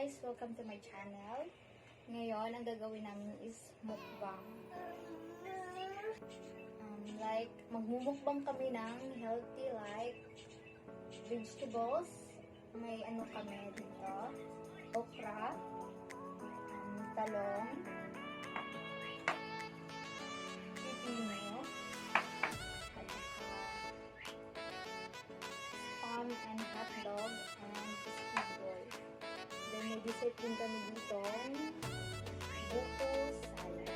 Guys, welcome to my channel. Ngayon, ang gagawin namin is mukbang. Magmumukbang kami ng healthy vegetables. May kami dito. Okra, talong, pipino, spam and hotdog, and squid roll. Then may dessert din kami dito. Buko salad.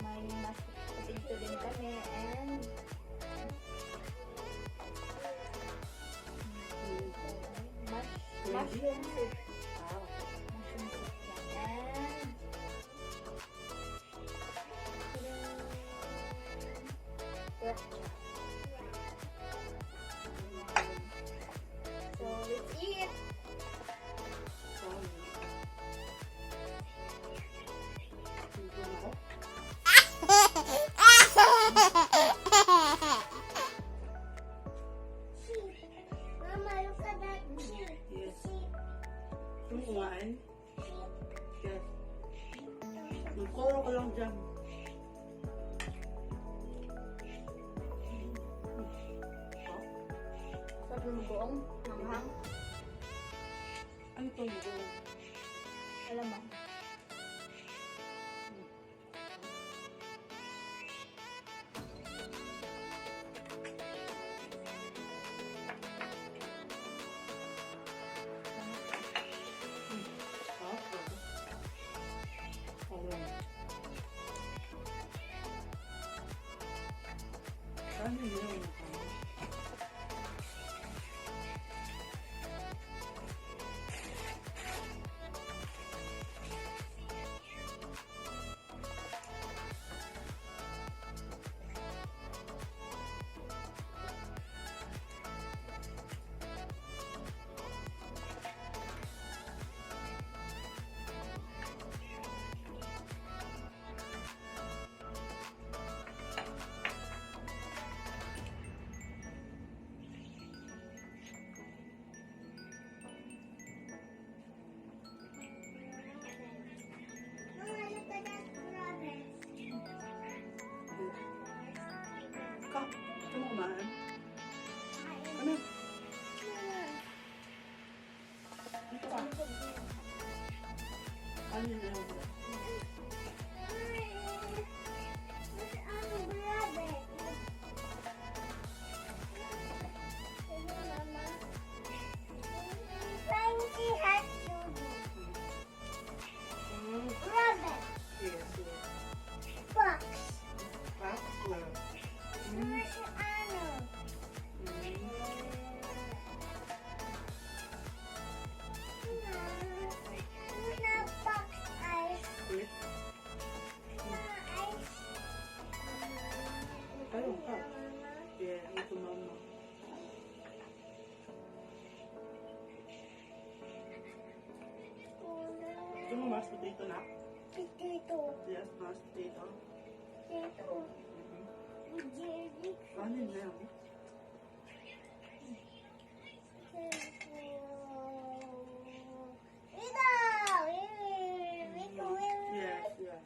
May mashed potato din kami and mushroom soup. Mushroom soup yan. And pork chop. So let's eat. Mama, look at that sheep. Yes. Sheep. Kumain? Yes. Magkoro ko lang dyan. Sarap ng buong hanghang. Ano ito mo? Alam mo. Ano yun? Mama, look at that rabbit. Ka? Ito mo kumain? Ano? Ito ka? Ano yun? Look at our rabbit. Mama. Fancy hat to do. Rabbit. Yes, yes. Fox. Pak? Wala. Mama, si ano? Mama, fox eyes. Wait. Mama, eyes. Ano ka? Yeah, ito mama. Ito mo mashed potato na? Dito. Yes, mashed potato. Dito. Jerry. Ano yun na yan? Yes, yeah.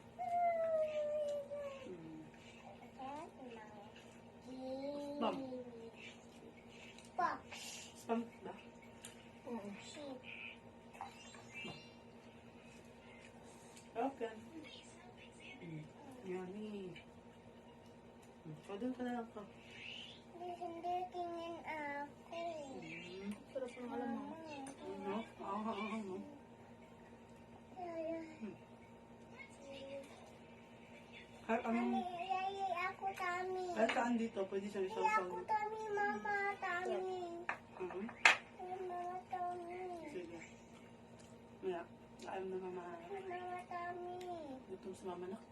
Mom. Fox. Spam ba? Sheep. Okay. Yummy. Doon ka na lang ka. Hindi tingin ako. Sarap ng alam mo. Ano? Ano? Kahit anong... Yay, ako, Tami. Kahit saan dito, pwede siyang Yay, isang ako, Tami, Mama, Tami. Mama, Tami. Sige. Maya, kain na mama. Mama, Tami. Gutom si mama nak.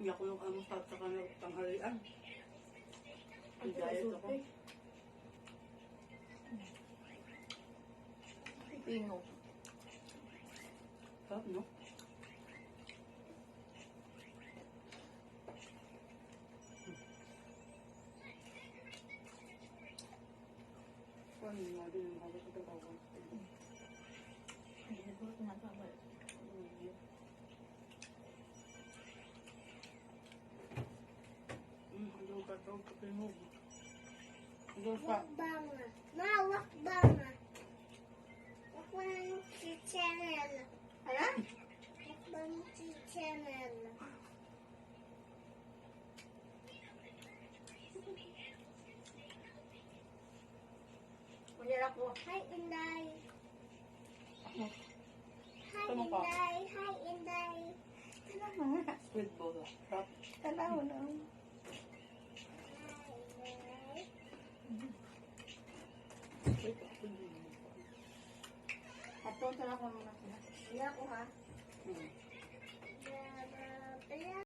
Hindi ako yung sa tanghalian. Diet ako. Pipino. Sarap, no? Kanin nga din. Ako sa tatawa. Hindi na po tinatawag. Ano ka daw kapinog? Ano pa? Wakbanga. Ma, wakbanga. Wakbang si channel. Hala? Wakbang si channel. Kuya ako. Hi, Inday. Hi, Ano pa? Inday. Hi, Inday. Tala nga. Squid ball. Rap. Tala mo na. Hi, Inday. Wait, ako din. At tala ko muna sila. Kuya ako ha. Hmm. Blah, blah, blah.